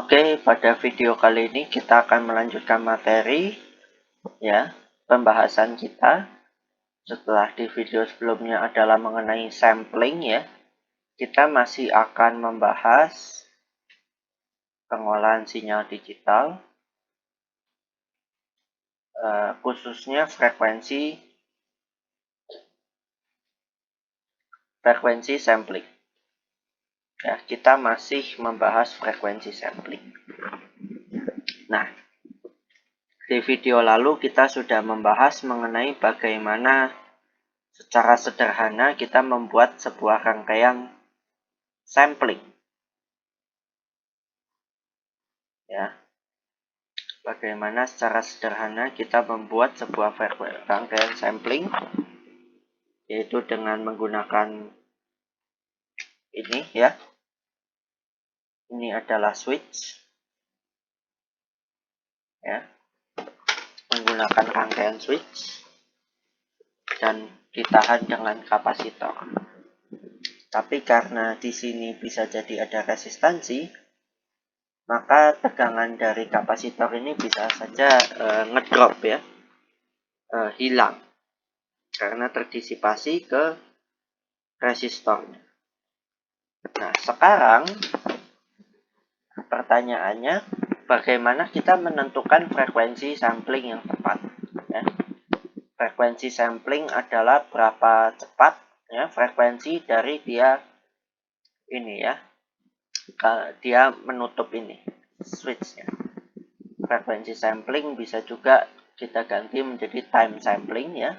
Oke, pada video kali ini kita akan melanjutkan materi ya, pembahasan kita. Setelah di video sebelumnya adalah mengenai sampling ya. Kita masih akan membahas pengolahan sinyal digital, khususnya frekuensi sampling. Ya, kita masih membahas frekuensi sampling. Nah, di video lalu kita sudah membahas mengenai bagaimana secara sederhana kita membuat sebuah rangkaian sampling. Ya. Bagaimana secara sederhana kita membuat sebuah rangkaian sampling, yaitu dengan menggunakan ini ya. Ini adalah switch. Ya. Menggunakan rangkaian switch dan ditahan dengan kapasitor. Tapi karena di sini bisa jadi ada resistansi, maka tegangan dari kapasitor ini bisa saja ngedrop ya, hilang karena terdisipasi ke resistornya. Nah, sekarang pertanyaannya, bagaimana kita menentukan frekuensi sampling yang tepat? Ya. Frekuensi sampling adalah berapa cepat ya frekuensi dari dia ini ya, dia menutup ini switchnya. Frekuensi sampling bisa juga kita ganti menjadi time sampling ya,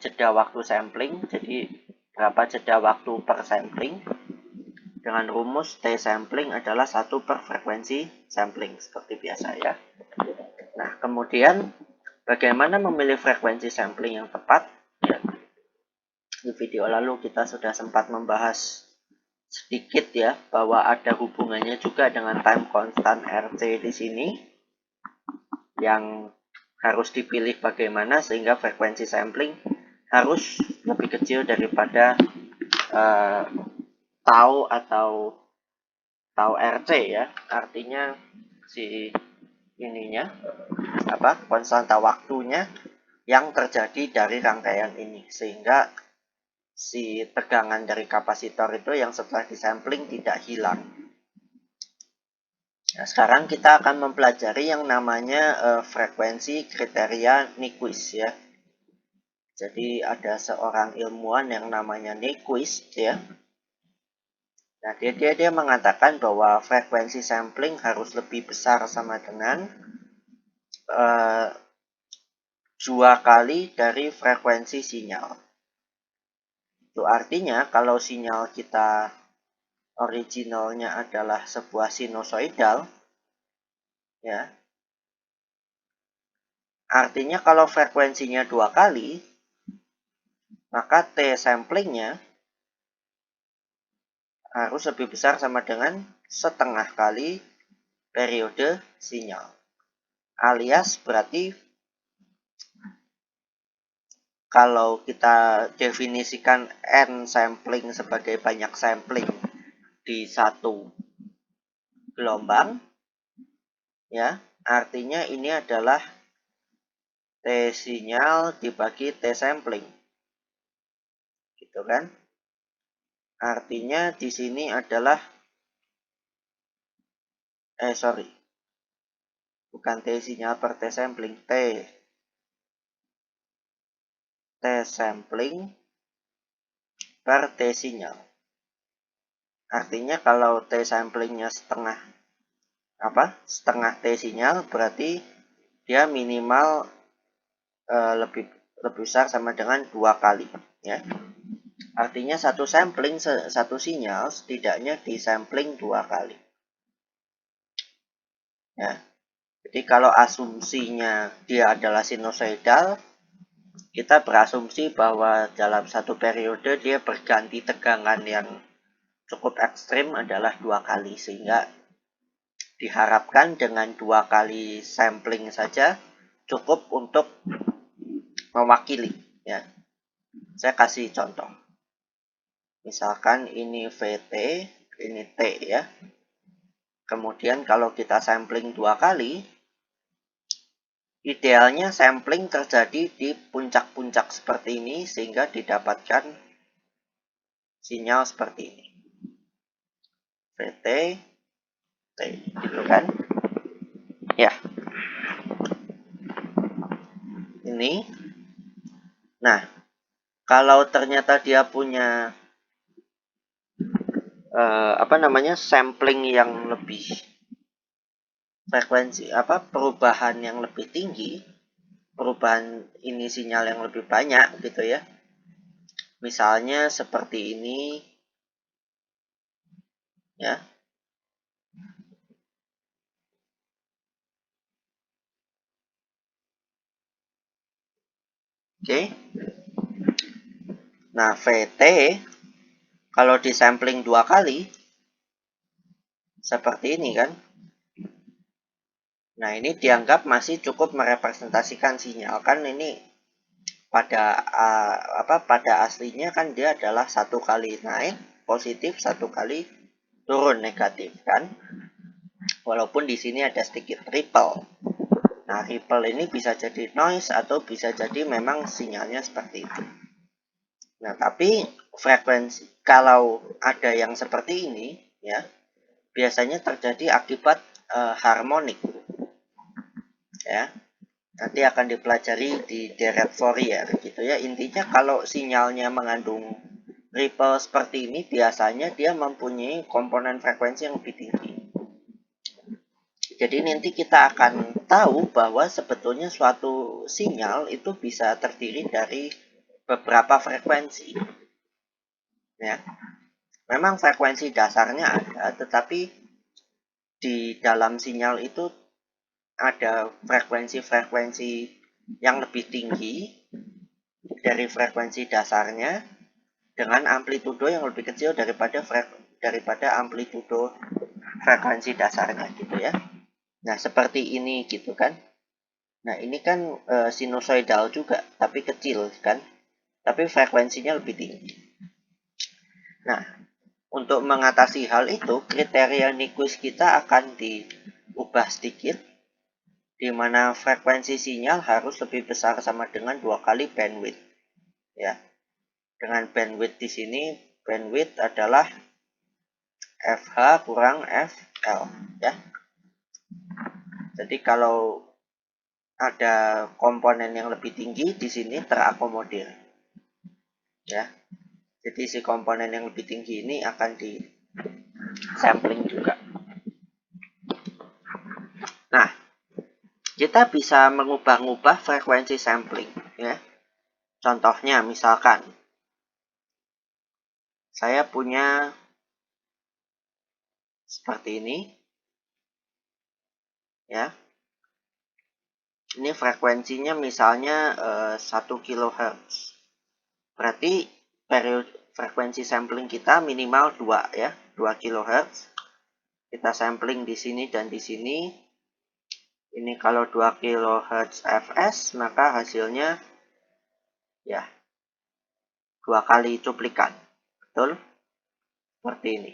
jeda waktu sampling. Jadi berapa jeda waktu per sampling, dengan rumus T sampling adalah 1 per frekuensi sampling seperti biasa ya. Nah, kemudian bagaimana memilih frekuensi sampling yang tepat? Ya. Di video lalu kita sudah sempat membahas sedikit ya, bahwa ada hubungannya juga dengan time constant RC di sini yang harus dipilih bagaimana sehingga frekuensi sampling harus lebih kecil daripada tau atau tau RC ya. Artinya si ininya konstanta waktunya yang terjadi dari rangkaian ini, sehingga si tegangan dari kapasitor itu yang setelah disampling tidak hilang. Nah, sekarang kita akan mempelajari yang namanya frekuensi kriteria Nyquist ya. Jadi ada seorang ilmuwan yang namanya Nyquist ya. Nah, dia mengatakan bahwa frekuensi sampling harus lebih besar sama dengan 2 kali dari frekuensi sinyal. Itu artinya kalau sinyal kita originalnya adalah sebuah sinusoidal, ya, artinya kalau frekuensinya 2 kali, maka T samplingnya harus lebih besar sama dengan setengah kali periode sinyal. Alias berarti kalau kita definisikan N sampling sebagai banyak sampling di satu gelombang, ya, artinya ini adalah T sinyal dibagi T sampling. Gitu kan? Artinya di sini adalah bukan T sinyal per T sampling, T sampling per T sinyal. Artinya kalau T samplingnya setengah T sinyal, berarti dia minimal lebih besar sama dengan 2 kali ya. Artinya satu sinyal setidaknya disampling 2 kali. Ya. Jadi kalau asumsinya dia adalah sinusoidal, kita berasumsi bahwa dalam satu periode dia berganti tegangan yang cukup ekstrim adalah 2 kali, sehingga diharapkan dengan 2 kali sampling saja cukup untuk mewakili ya. Saya kasih contoh. Misalkan ini VT, ini T ya. Kemudian kalau kita sampling 2 kali, idealnya sampling terjadi di puncak-puncak seperti ini sehingga didapatkan sinyal seperti ini. VT, T, gitu kan? Ya. Ini. Nah, kalau ternyata dia punya sampling yang lebih perubahan yang lebih tinggi, perubahan ini sinyal yang lebih banyak gitu ya. Misalnya seperti ini ya. Oke. Nah, VT kalau disampling 2 kali seperti ini kan. Nah, ini dianggap masih cukup merepresentasikan sinyal kan. Ini pada aslinya kan dia adalah 1 kali naik positif, 1 kali turun negatif kan. Walaupun di sini ada sedikit ripple. Nah, ripple ini bisa jadi noise atau bisa jadi memang sinyalnya seperti itu. Nah, tapi frekuensi kalau ada yang seperti ini ya, biasanya terjadi akibat harmonik. Ya. Nanti akan dipelajari di deret Fourier gitu ya. Intinya kalau sinyalnya mengandung ripple seperti ini, biasanya dia mempunyai komponen frekuensi yang lebih tinggi. Jadi nanti kita akan tahu bahwa sebetulnya suatu sinyal itu bisa terdiri dari beberapa frekuensi. Ya. Memang frekuensi dasarnya ada, tetapi di dalam sinyal itu ada frekuensi-frekuensi yang lebih tinggi dari frekuensi dasarnya dengan amplitudo yang lebih kecil daripada amplitudo frekuensi dasarnya gitu ya. Nah, seperti ini gitu kan. Nah, ini kan sinusoidal juga, tapi kecil kan. Tapi frekuensinya lebih tinggi. Nah, untuk mengatasi hal itu, kriteria Nyquist kita akan diubah sedikit, di mana frekuensi sinyal harus lebih besar sama dengan 2 kali bandwidth. Ya. Dengan bandwidth di sini, bandwidth adalah FH kurang FL. Ya. Jadi kalau ada komponen yang lebih tinggi di sini terakomodir. Ya. Jadi si komponen yang lebih tinggi ini akan di sampling juga. Nah, kita bisa mengubah-ubah frekuensi sampling ya. Contohnya misalkan saya punya seperti ini ya. Ini frekuensinya misalnya 1 kHz. Berarti periode frekuensi sampling kita minimal 2 ya, 2 kHz. Kita sampling di sini dan di sini. Ini kalau 2 kHz fs, maka hasilnya ya 2 kali cuplikan. Betul? Seperti ini.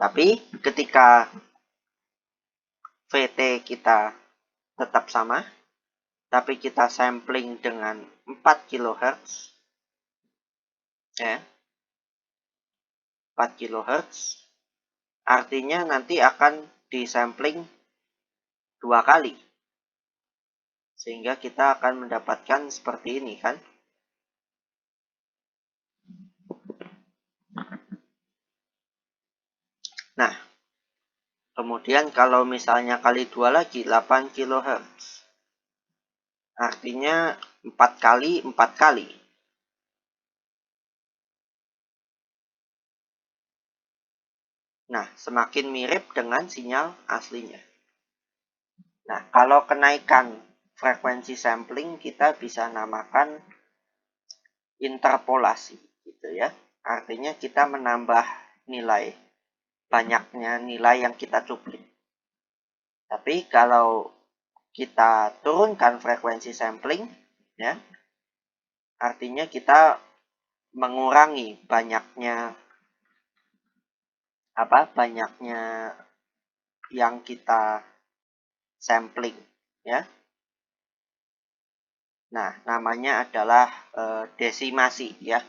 Tapi ketika VT kita tetap sama, tapi kita sampling dengan 4 kHz ya. 4 kHz artinya nanti akan disampling 2 kali. Sehingga kita akan mendapatkan seperti ini kan. Nah, kemudian kalau misalnya kali 2 lagi 8 kHz. Artinya 4 kali 4 kali. Nah, semakin mirip dengan sinyal aslinya. Nah, kalau kenaikan frekuensi sampling kita bisa namakan interpolasi gitu ya. Artinya kita menambah nilai, banyaknya nilai yang kita cuplik. Tapi kalau kita turunkan frekuensi sampling ya, artinya kita mengurangi banyaknya banyaknya yang kita sampling ya. Nah, namanya adalah desimasi ya.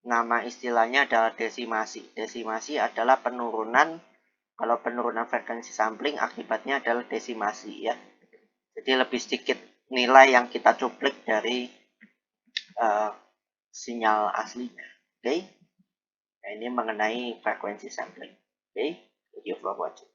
Nama istilahnya adalah desimasi. Desimasi adalah penurunan, kalau penurunan frekuensi sampling akibatnya adalah desimasi ya. Jadi lebih sedikit nilai yang kita cuplik dari sinyal aslinya. Oke. Nah, ini mengenai frekuensi sampling. Oke. Thank you for watching.